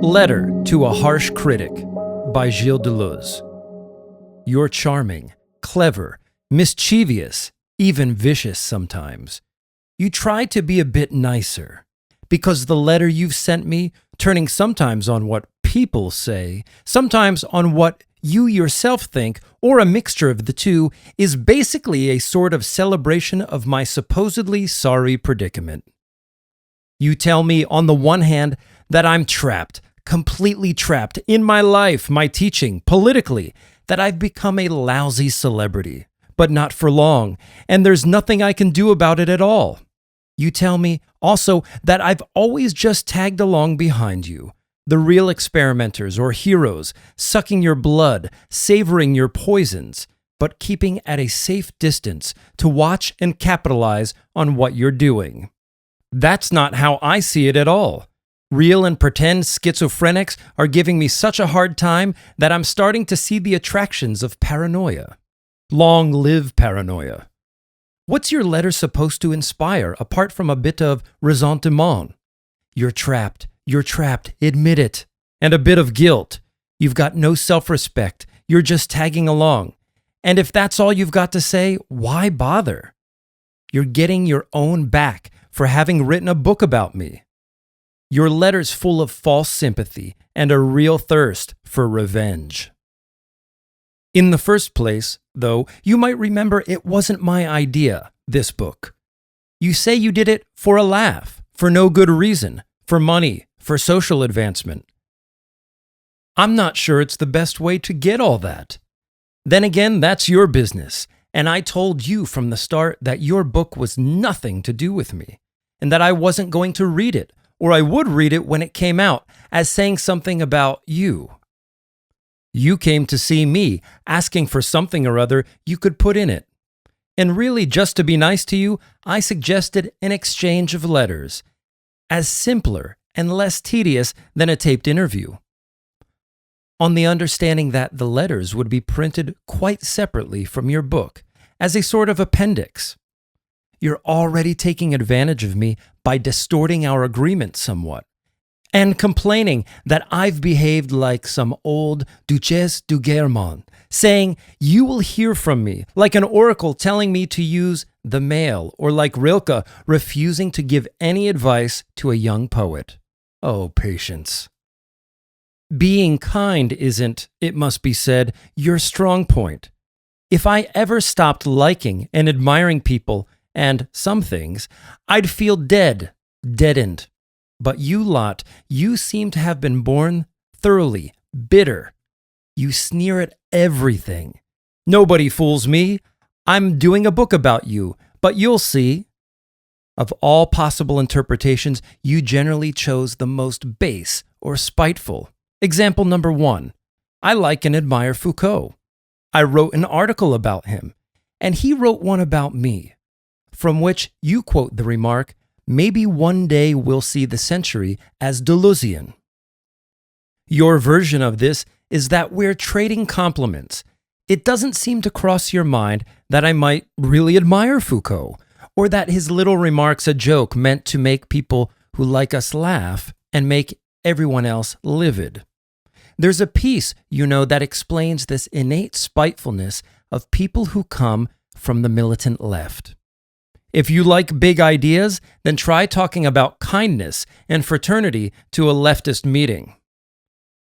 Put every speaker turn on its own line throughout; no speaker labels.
Letter to a Harsh Critic by Gilles Deleuze. You're charming, clever, mischievous, even vicious sometimes. You try to be a bit nicer, because the letter you've sent me, turning sometimes on what people say, sometimes on what you yourself think, or a mixture of the two, is basically a sort of celebration of my supposedly sorry predicament. You tell me, on the one hand, that I'm trapped, completely trapped in my life, my teaching, politically, that I've become a lousy celebrity, but not for long, and there's nothing I can do about it at all. You tell me also that I've always just tagged along behind you, the real experimenters or heroes, sucking your blood, savoring your poisons, but keeping at a safe distance to watch and capitalize on what you're doing. That's not how I see it at all. Real and pretend schizophrenics are giving me such a hard time that I'm starting to see the attractions of paranoia. Long live paranoia. What's your letter supposed to inspire, apart from a bit of ressentiment? You're trapped, admit it. And a bit of guilt. You've got no self-respect, you're just tagging along. And if that's all you've got to say, why bother? You're getting your own back for having written a book about me. Your letter's full of false sympathy and a real thirst for revenge. In the first place, though, you might remember it wasn't my idea, this book. You say you did it for a laugh, for no good reason, for money, for social advancement. I'm not sure it's the best way to get all that. Then again, that's your business, and I told you from the start that your book was nothing to do with me, and that I wasn't going to read it, or I would read it when it came out, as saying something about you. You came to see me, asking for something or other you could put in it. And really, just to be nice to you, I suggested an exchange of letters, as simpler and less tedious than a taped interview, on the understanding that the letters would be printed quite separately from your book, as a sort of appendix. You're already taking advantage of me by distorting our agreement somewhat, and complaining that I've behaved like some old Duchesse du Guermantes, saying you will hear from me, like an oracle telling me to use the mail, or like Rilke refusing to give any advice to a young poet. Oh, patience. Being kind isn't, it must be said, your strong point. If I ever stopped liking and admiring people, and some things, I'd feel deadened. But you lot, you seem to have been born thoroughly bitter. You sneer at everything. Nobody fools me. I'm doing a book about you, but you'll see. Of all possible interpretations, you generally chose the most base or spiteful. Example number 1. I like and admire Foucault. I wrote an article about him, and he wrote one about me, from which you quote the remark, maybe one day we'll see the century as Deleuzian. Your version of this is that we're trading compliments. It doesn't seem to cross your mind that I might really admire Foucault, or that his little remark's a joke meant to make people who like us laugh and make everyone else livid. There's a piece, you know, that explains this innate spitefulness of people who come from the militant left. If you like big ideas, then try talking about kindness and fraternity to a leftist meeting.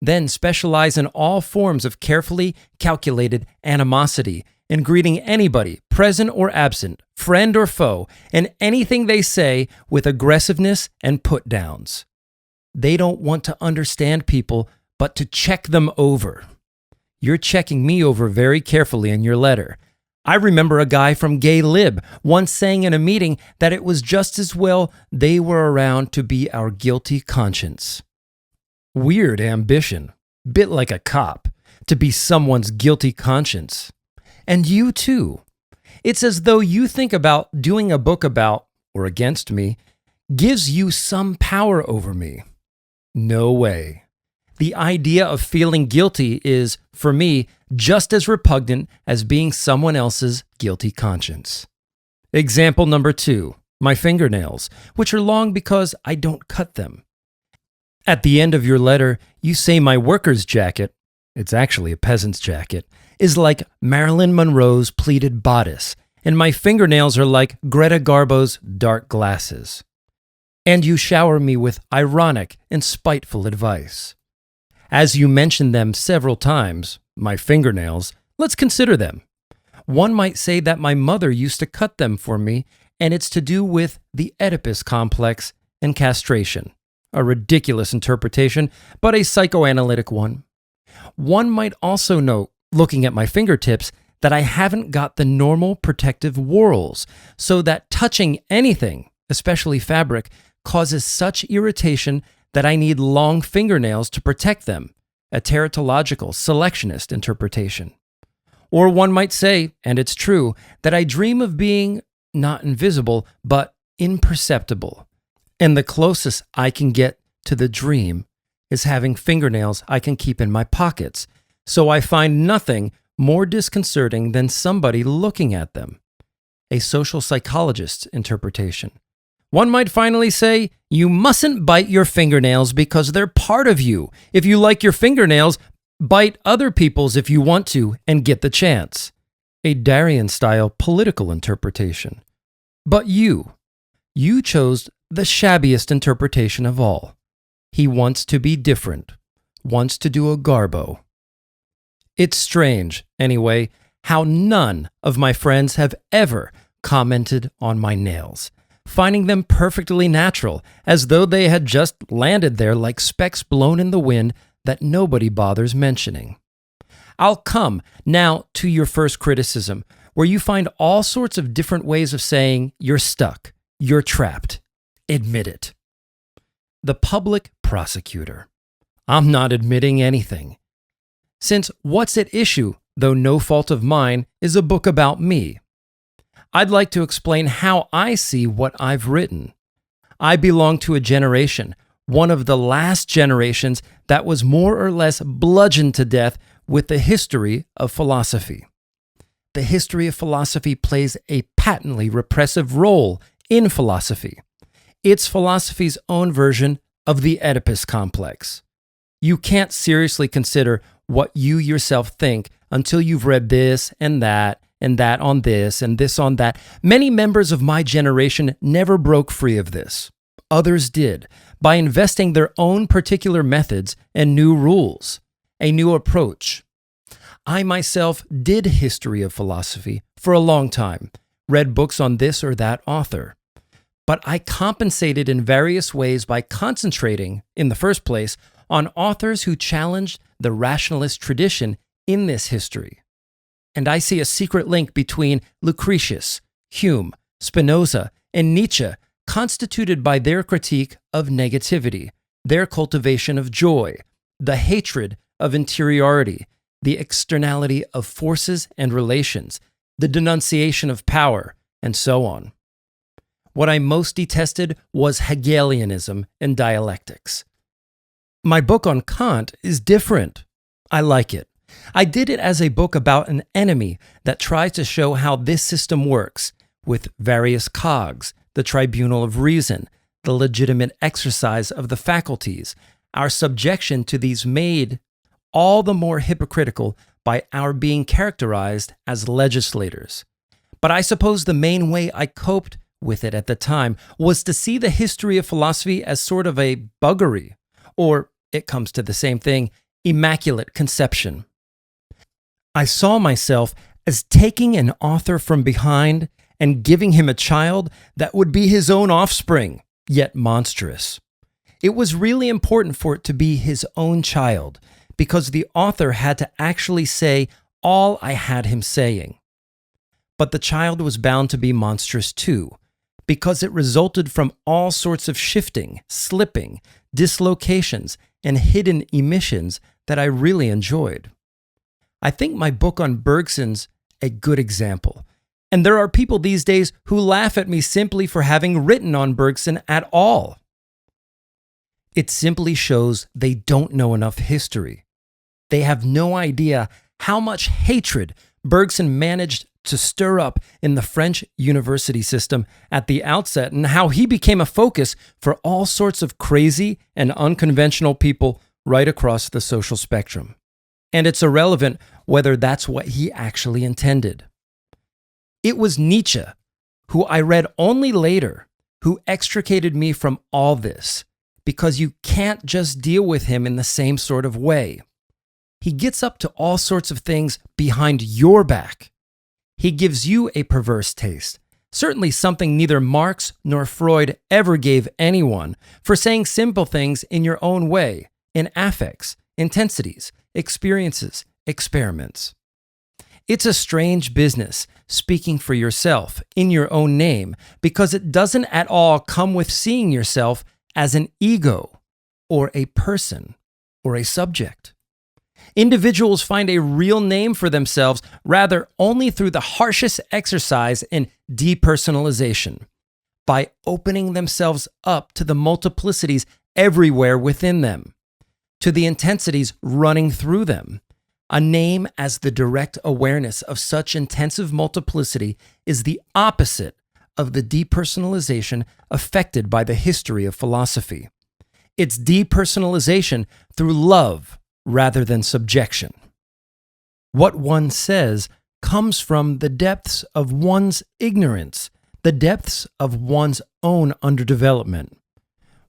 Then specialize in all forms of carefully calculated animosity in greeting anybody, present or absent, friend or foe, and anything they say with aggressiveness and put-downs. They don't want to understand people, but to check them over. You're checking me over very carefully in your letter. I remember a guy from Gay Lib once saying in a meeting that it was just as well they were around to be our guilty conscience. Weird ambition, bit like a cop, to be someone's guilty conscience. And you too. It's as though you think about doing a book about, or against me, gives you some power over me. No way. The idea of feeling guilty is, for me, just as repugnant as being someone else's guilty conscience. Example number 2, my fingernails, which are long because I don't cut them. At the end of your letter, you say my worker's jacket, it's actually a peasant's jacket, is like Marilyn Monroe's pleated bodice, and my fingernails are like Greta Garbo's dark glasses. And you shower me with ironic and spiteful advice. As you mention them several times, my fingernails, let's consider them. One might say that my mother used to cut them for me, and it's to do with the Oedipus complex and castration. A ridiculous interpretation, but a psychoanalytic one. One might also note, looking at my fingertips, that I haven't got the normal protective whorls, so that touching anything, especially fabric, causes such irritation that I need long fingernails to protect them, a teratological selectionist interpretation. Or one might say, and it's true, that I dream of being not invisible, but imperceptible. And the closest I can get to the dream is having fingernails I can keep in my pockets, so I find nothing more disconcerting than somebody looking at them. A social psychologist's interpretation. One might finally say, you mustn't bite your fingernails because they're part of you. If you like your fingernails, bite other people's if you want to and get the chance. A Darien-style political interpretation. But you chose the shabbiest interpretation of all. He wants to be different, wants to do a garbo. It's strange, anyway, how none of my friends have ever commented on my nails, finding them perfectly natural, as though they had just landed there like specks blown in the wind that nobody bothers mentioning. I'll come now to your first criticism, where you find all sorts of different ways of saying you're stuck, you're trapped. Admit it. The public prosecutor. I'm not admitting anything. Since what's at issue, though no fault of mine, is a book about me. I'd like to explain how I see what I've written. I belong to a generation, one of the last generations that was more or less bludgeoned to death with the history of philosophy. The history of philosophy plays a patently repressive role in philosophy. It's philosophy's own version of the Oedipus complex. You can't seriously consider what you yourself think until you've read this and that on this and this on that. Many members of my generation never broke free of this. Others did, by investing their own particular methods and new rules, a new approach. I myself did history of philosophy for a long time, read books on this or that author. But I compensated in various ways by concentrating, in the first place, on authors who challenged the rationalist tradition in this history. And I see a secret link between Lucretius, Hume, Spinoza, and Nietzsche, constituted by their critique of negativity, their cultivation of joy, the hatred of interiority, the externality of forces and relations, the denunciation of power, and so on. What I most detested was Hegelianism and dialectics. My book on Kant is different. I like it. I did it as a book about an enemy that tries to show how this system works, with various cogs, the tribunal of reason, the legitimate exercise of the faculties, our subjection to these made all the more hypocritical by our being characterized as legislators. But I suppose the main way I coped with it at the time was to see the history of philosophy as sort of a buggery, or, it comes to the same thing, immaculate conception. I saw myself as taking an author from behind and giving him a child that would be his own offspring, yet monstrous. It was really important for it to be his own child, because the author had to actually say all I had him saying. But the child was bound to be monstrous too, because it resulted from all sorts of shifting, slipping, dislocations, and hidden emissions that I really enjoyed. I think my book on Bergson's a good example, and there are people these days who laugh at me simply for having written on Bergson at all. It simply shows they don't know enough history. They have no idea how much hatred Bergson managed to stir up in the French university system at the outset, and how he became a focus for all sorts of crazy and unconventional people right across the social spectrum. And it's irrelevant whether that's what he actually intended. It was Nietzsche, who I read only later, who extricated me from all this, because you can't just deal with him in the same sort of way. He gets up to all sorts of things behind your back. He gives you a perverse taste, certainly something neither Marx nor Freud ever gave anyone, for saying simple things in your own way, in affects, intensities, experiences, experiments. It's a strange business, speaking for yourself in your own name, because it doesn't at all come with seeing yourself as an ego, or a person, or a subject. Individuals find a real name for themselves rather only through the harshest exercise in depersonalization, by opening themselves up to the multiplicities everywhere within them, to the intensities running through them. A name as the direct awareness of such intensive multiplicity is the opposite of the depersonalization affected by the history of philosophy. It's depersonalization through love rather than subjection. What one says comes from the depths of one's ignorance, the depths of one's own underdevelopment.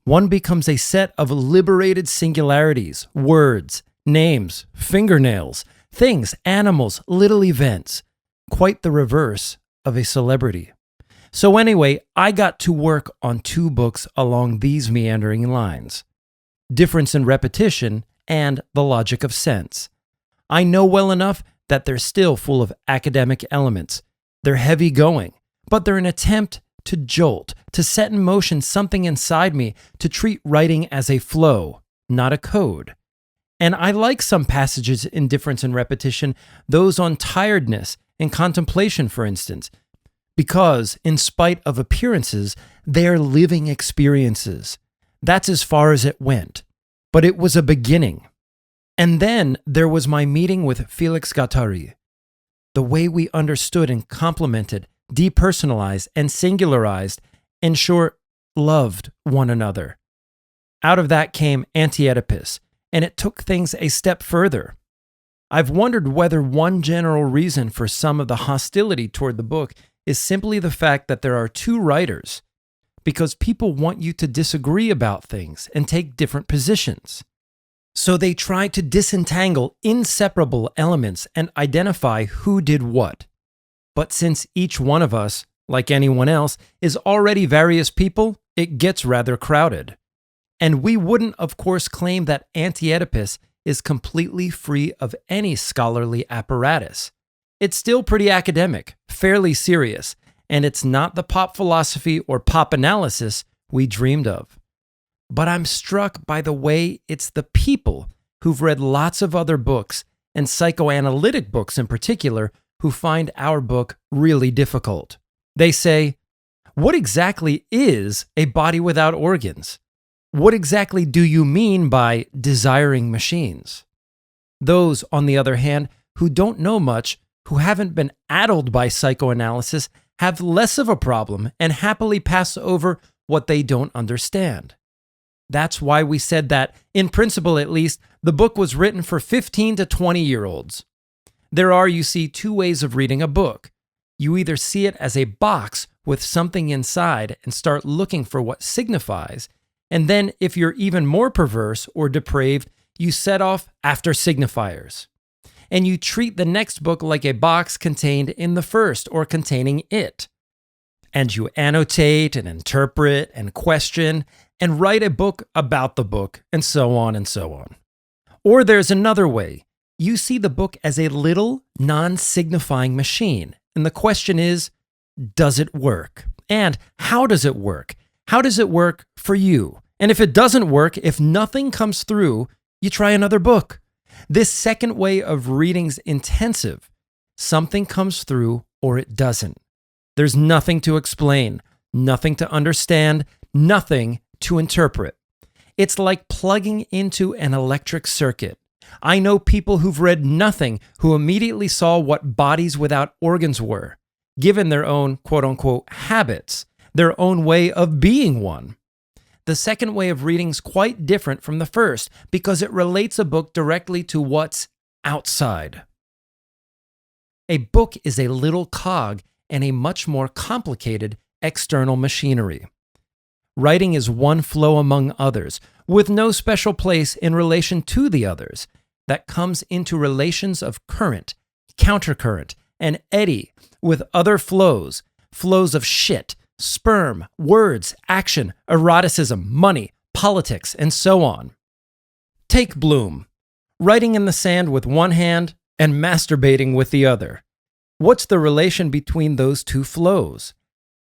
One becomes a set of liberated singularities, words, names, fingernails, things, animals, little events, quite the reverse of a celebrity. So anyway, I got to work on 2 books along these meandering lines: Difference in Repetition and The Logic of Sense. I know well enough that they're still full of academic elements. They're heavy going, but they're an attempt to jolt, to set in motion something inside me, to treat writing as a flow, not a code. And I like some passages in Difference in Repetition, those on tiredness and contemplation, for instance, because, in spite of appearances, they're living experiences. That's as far as it went. But it was a beginning. And then there was my meeting with Félix Guattari. The way we understood and complemented, depersonalized and singularized, in short, loved one another. Out of that came Anti-Oedipus, and it took things a step further. I've wondered whether one general reason for some of the hostility toward the book is simply the fact that there are 2 writers, because people want you to disagree about things and take different positions. So they try to disentangle inseparable elements and identify who did what. But since each one of us, like anyone else, is already various people, it gets rather crowded. And we wouldn't, of course, claim that Anti-Oedipus is completely free of any scholarly apparatus. It's still pretty academic, fairly serious, and it's not the pop philosophy or pop analysis we dreamed of. But I'm struck by the way it's the people who've read lots of other books, and psychoanalytic books in particular, who find our book really difficult. They say, what exactly is a body without organs? What exactly do you mean by desiring machines? Those, on the other hand, who don't know much, who haven't been addled by psychoanalysis, have less of a problem and happily pass over what they don't understand. That's why we said that, in principle at least, the book was written for 15 to 20-year-olds. There are, you see, 2 ways of reading a book. You either see it as a box with something inside and start looking for what signifies, and then if you're even more perverse or depraved, you set off after signifiers. And you treat the next book like a box contained in the first or containing it. And you annotate and interpret and question and write a book about the book, and so on and so on. Or there's another way. You see the book as a little non-signifying machine. And the question is, does it work? And how does it work? How does it work for you? And if it doesn't work, if nothing comes through, you try another book. This second way of reading's intensive. Something comes through or it doesn't. There's nothing to explain, nothing to understand, nothing to interpret. It's like plugging into an electric circuit. I know people who've read nothing who immediately saw what bodies without organs were, given their own quote-unquote habits, their own way of being one. The second way of reading is quite different from the first because it relates a book directly to what's outside. A book is a little cog in a much more complicated external machinery. Writing is one flow among others, with no special place in relation to the others, that comes into relations of current, countercurrent, and eddy with other flows, flows of shit, sperm, words, action, eroticism, money, politics, and so on. Take Bloom, writing in the sand with one hand and masturbating with the other. What's the relation between those two flows?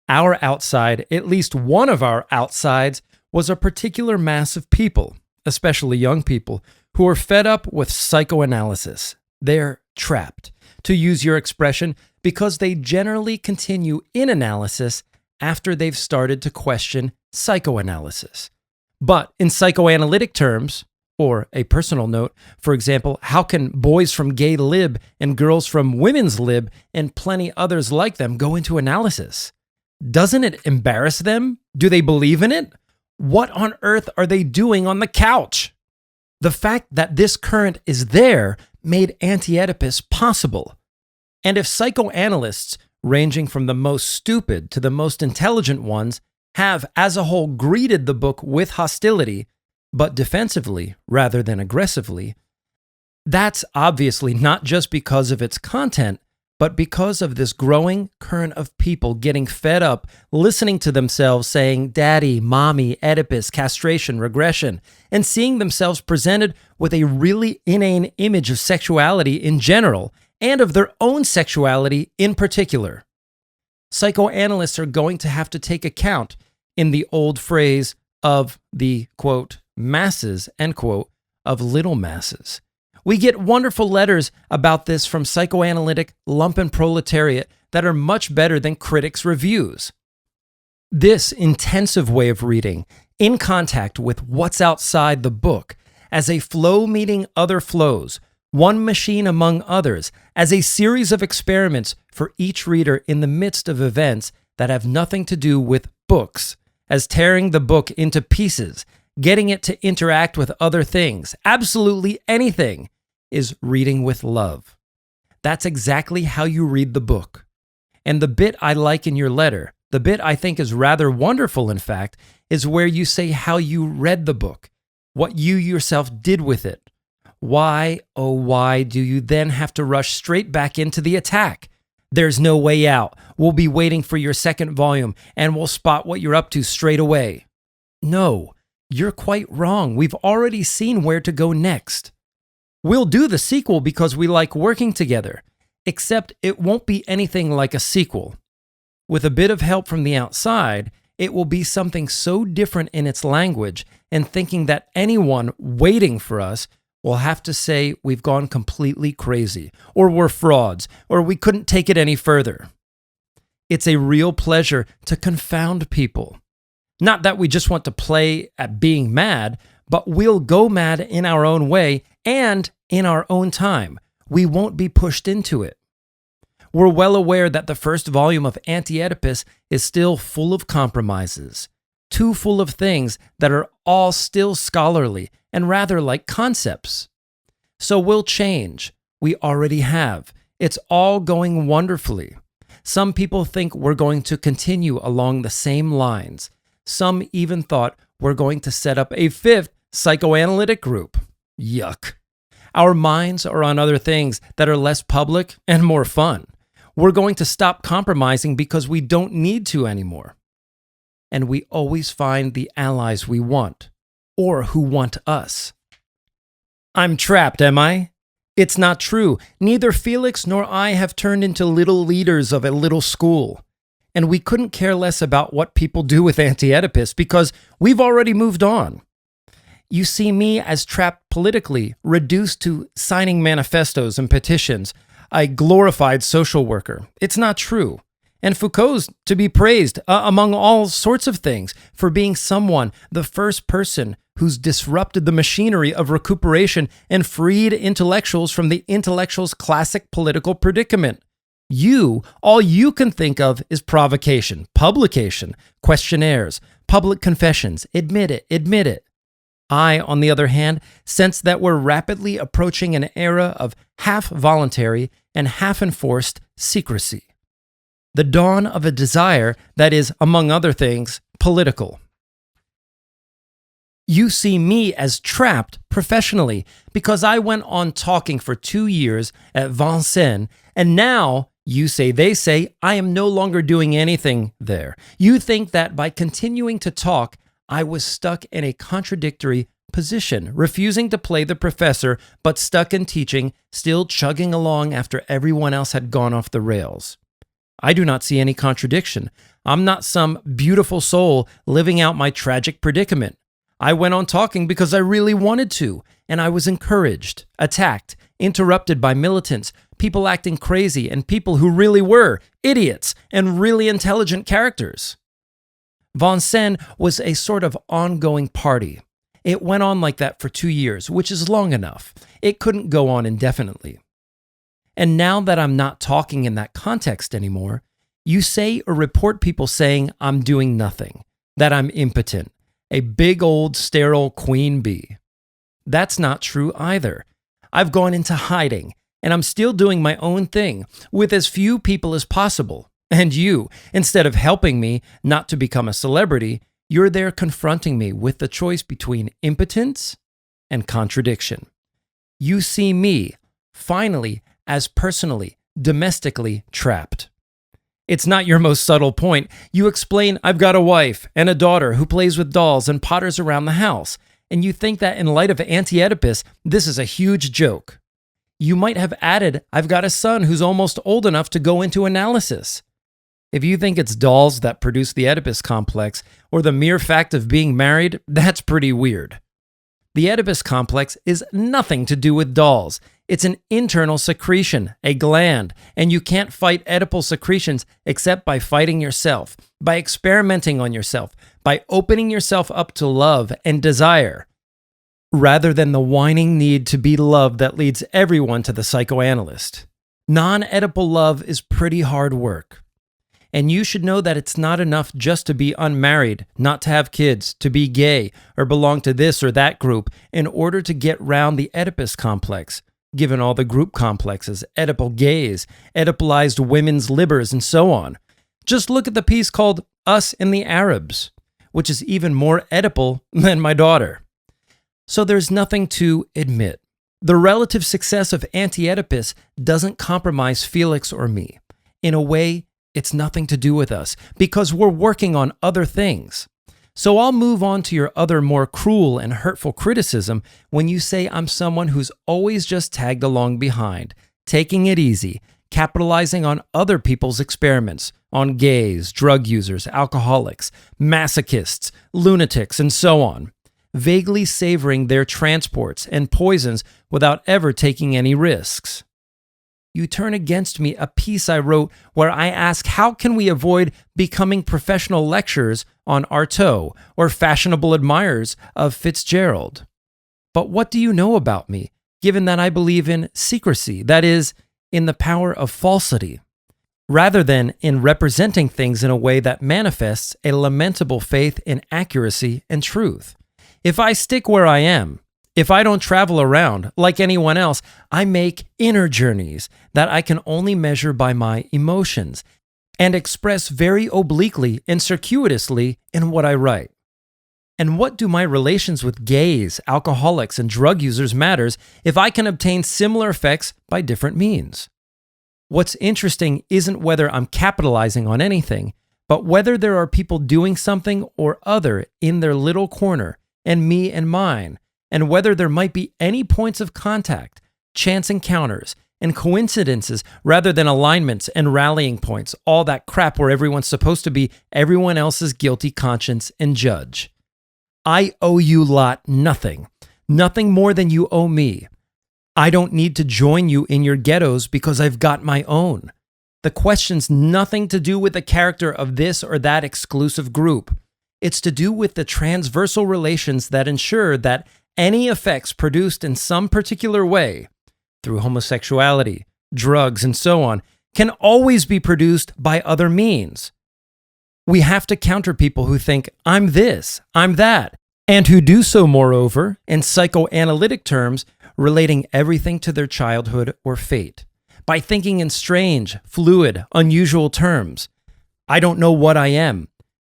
Our outside, at least one of our outsides, was a particular mass of people, especially young people, who are fed up with psychoanalysis. They're trapped, to use your expression, because they generally continue in analysis after they've started to question psychoanalysis. But in psychoanalytic terms, or a personal note, for example, how can boys from gay lib and girls from women's lib and plenty others like them go into analysis? Doesn't it embarrass them? Do they believe in it? What on earth are they doing on the couch? The fact that this current is there made Anti-Oedipus possible. And if psychoanalysts, ranging from the most stupid to the most intelligent ones, have as a whole greeted the book with hostility, but defensively rather than aggressively, that's obviously not just because of its content, but because of this growing current of people getting fed up, listening to themselves saying, daddy, mommy, Oedipus, castration, regression, and seeing themselves presented with a really inane image of sexuality in general, and of their own sexuality in particular. Psychoanalysts are going to have to take account, in the old phrase of the, quote, masses, end quote, of little masses. We get wonderful letters about this from psychoanalytic lumpen proletariat that are much better than critics' reviews. This intensive way of reading, in contact with what's outside the book, as a flow meeting other flows, one machine among others, as a series of experiments for each reader in the midst of events that have nothing to do with books, as tearing the book into pieces, getting it to interact with other things, absolutely anything, is reading with love. That's exactly how you read the book. And the bit I like in your letter, the bit I think is rather wonderful, in fact, is where you say how you read the book, what you yourself did with it. Why, oh why, do you then have to rush straight back into the attack? There's no way out. We'll be waiting for your second volume, and we'll spot what you're up to straight away. No, you're quite wrong. We've already seen where to go next. We'll do the sequel because we like working together, except it won't be anything like a sequel. With a bit of help from the outside, it will be something so different in its language and thinking that anyone waiting for us will have to say we've gone completely crazy, or we're frauds, or we couldn't take it any further. It's a real pleasure to confound people. Not that we just want to play at being mad, but we'll go mad in our own way and in our own time. We won't be pushed into it. We're well aware that the first volume of Anti-Oedipus is still full of compromises, too full of things that are all still scholarly and rather like concepts. So we'll change. We already have. It's all going wonderfully. Some people think we're going to continue along the same lines. Some even thought we're going to set up a fifth psychoanalytic group. Yuck. Our minds are on other things that are less public and more fun. We're going to stop compromising because we don't need to anymore. And we always find the allies we want, or who want us. I'm trapped, am I? It's not true. Neither Felix nor I have turned into little leaders of a little school. And we couldn't care less about what people do with Anti-Oedipus because we've already moved on. You see me as trapped politically, reduced to signing manifestos and petitions, a glorified social worker. It's not true. And Foucault's to be praised among all sorts of things for being someone, the first person who's disrupted the machinery of recuperation and freed intellectuals from the intellectual's classic political predicament. All you can think of is provocation, publication, questionnaires, public confessions. Admit it. I, on the other hand, sense that we're rapidly approaching an era of half-voluntary and half-enforced secrecy. The dawn of a desire that is, among other things, political. You see me as trapped professionally because I went on talking for 2 years at Vincennes, and now, you say, they say, I am no longer doing anything there. You think that by continuing to talk, I was stuck in a contradictory position, refusing to play the professor, but stuck in teaching, still chugging along after everyone else had gone off the rails. I do not see any contradiction. I'm not some beautiful soul living out my tragic predicament. I went on talking because I really wanted to, and I was encouraged, attacked, interrupted by militants, people acting crazy, and people who really were idiots and really intelligent characters. Vincennes was a sort of ongoing party. It went on like that for 2 years, which is long enough. It couldn't go on indefinitely. And now that I'm not talking in that context anymore, you say or report people saying I'm doing nothing, that I'm impotent, a big old sterile queen bee. That's not true either. I've gone into hiding, and I'm still doing my own thing with as few people as possible. And you, instead of helping me not to become a celebrity, you're there confronting me with the choice between impotence and contradiction. You see me, finally, as personally, domestically trapped. It's not your most subtle point. You explain, I've got a wife and a daughter who plays with dolls and potters around the house, and you think that in light of Anti-Oedipus, this is a huge joke. You might have added, I've got a son who's almost old enough to go into analysis. If you think it's dolls that produce the Oedipus complex, or the mere fact of being married, that's pretty weird. The Oedipus complex is nothing to do with dolls. It's an internal secretion, a gland, and you can't fight Oedipal secretions except by fighting yourself, by experimenting on yourself, by opening yourself up to love and desire, rather than the whining need to be loved that leads everyone to the psychoanalyst. Non-Oedipal love is pretty hard work. And you should know that it's not enough just to be unmarried, not to have kids, to be gay, or belong to this or that group in order to get round the Oedipus complex, given all the group complexes, Oedipal gays, Oedipalized women's livers, and so on. Just look at the piece called Us and the Arabs, which is even more Oedipal than my daughter. So there's nothing to admit. The relative success of Anti-Oedipus doesn't compromise Felix or me. In a way, it's nothing to do with us, because we're working on other things. So I'll move on to your other more cruel and hurtful criticism when you say I'm someone who's always just tagged along behind, taking it easy, capitalizing on other people's experiments, on gays, drug users, alcoholics, masochists, lunatics, and so on, vaguely savoring their transports and poisons without ever taking any risks. You turn against me a piece I wrote where I ask how can we avoid becoming professional lecturers on Artaud or fashionable admirers of Fitzgerald. But what do you know about me, given that I believe in secrecy, that is, in the power of falsity, rather than in representing things in a way that manifests a lamentable faith in accuracy and truth? If I stick where I am, if I don't travel around like anyone else, I make inner journeys that I can only measure by my emotions and express very obliquely and circuitously in what I write. And what do my relations with gays, alcoholics, and drug users matters if I can obtain similar effects by different means? What's interesting isn't whether I'm capitalizing on anything, but whether there are people doing something or other in their little corner, and me and mine, and whether there might be any points of contact, chance encounters, and coincidences rather than alignments and rallying points, all that crap where everyone's supposed to be everyone else's guilty conscience and judge. I owe you lot nothing more than you owe me. I don't need to join you in your ghettos because I've got my own. The question's nothing to do with the character of this or that exclusive group. It's to do with the transversal relations that ensure that any effects produced in some particular way, through homosexuality, drugs, and so on, can always be produced by other means. We have to counter people who think, I'm this, I'm that, and who do so, moreover, in psychoanalytic terms, relating everything to their childhood or fate, by thinking in strange, fluid, unusual terms. I don't know what I am.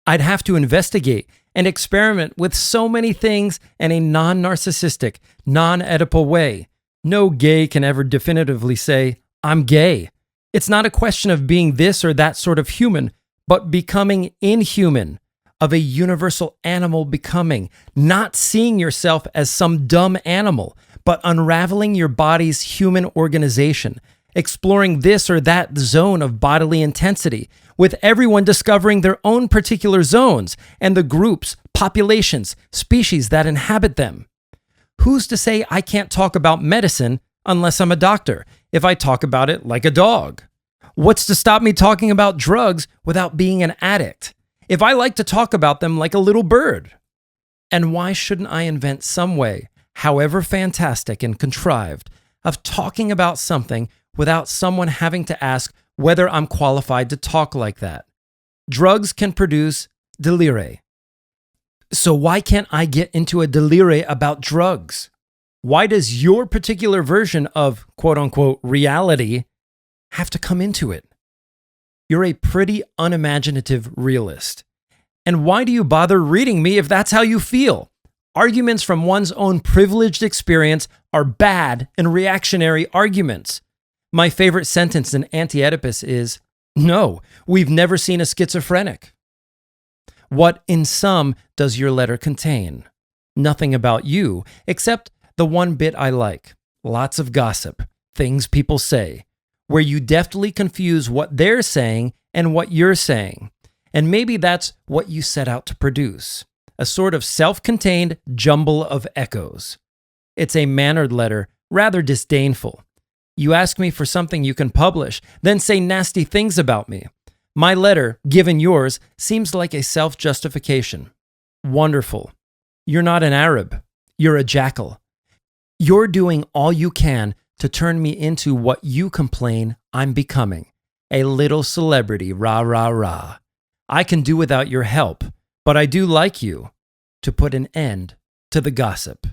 I'd have to investigate and experiment with so many things in a non-narcissistic, non-Oedipal way. No gay can ever definitively say, I'm gay. It's not a question of being this or that sort of human, but becoming inhuman, of a universal animal becoming, not seeing yourself as some dumb animal, but unraveling your body's human organization, exploring this or that zone of bodily intensity, with everyone discovering their own particular zones and the groups, populations, species that inhabit them. Who's to say I can't talk about medicine unless I'm a doctor, if I talk about it like a dog? What's to stop me talking about drugs without being an addict, if I like to talk about them like a little bird? And why shouldn't I invent some way, however fantastic and contrived, of talking about something without someone having to ask whether I'm qualified to talk like that? Drugs can produce delire. So why can't I get into a delire about drugs? Why does your particular version of quote-unquote reality have to come into it? You're a pretty unimaginative realist. And why do you bother reading me if that's how you feel? Arguments from one's own privileged experience are bad and reactionary arguments. My favorite sentence in Anti-Oedipus is, no, we've never seen a schizophrenic. What, in sum, does your letter contain? Nothing about you, except the one bit I like. Lots of gossip, things people say, where you deftly confuse what they're saying and what you're saying. And maybe that's what you set out to produce, a sort of self-contained jumble of echoes. It's a mannered letter, rather disdainful. You ask me for something you can publish, then say nasty things about me. My letter, given yours, seems like a self-justification. Wonderful. You're not an Arab. You're a jackal. You're doing all you can to turn me into what you complain I'm becoming. A little celebrity, rah, rah, rah. I can do without your help, but I do like you, to put an end to the gossip.